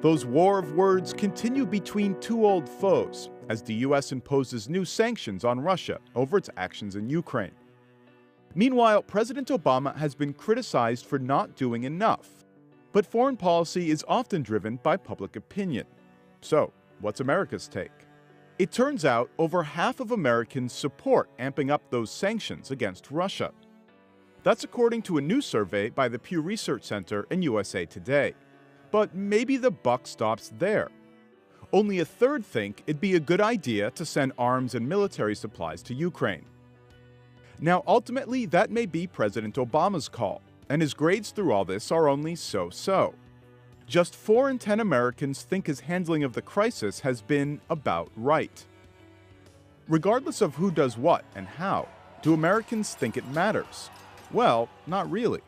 Those war of words continue between two old foes as the US imposes new sanctions on Russia over its actions in Ukraine. Meanwhile, President Obama has been criticized for not doing enough. But foreign policy is often driven by public opinion. So, what's America's take? It turns out over half of Americans support amping up those sanctions against Russia. That's according to a new survey by the Pew Research Center and USA Today. But maybe the buck stops there. Only a third think it'd be a good idea to send arms and military supplies to Ukraine. Now, ultimately, that may be President Obama's call, and his grades through all this are only so-so. Just 4 in 10 Americans think his handling of the crisis has been about right. Regardless of who does what and how, do Americans think it matters? Well, not really.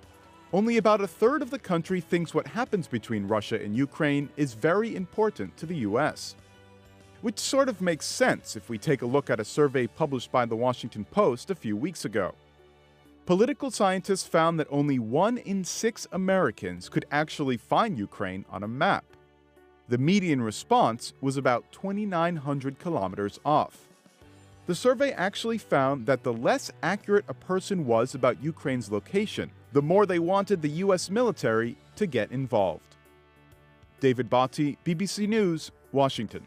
Only about a third of the country thinks what happens between Russia and Ukraine is very important to the US. Which sort of makes sense if we take a look at a survey published by the Washington Post a few weeks ago. Political scientists found that only 1 in 6 Americans could actually find Ukraine on a map. The median response was about 2,900 kilometers off. The survey actually found that the less accurate a person was about Ukraine's location, the more they wanted the US military to get involved. David Botti, BBC News, Washington.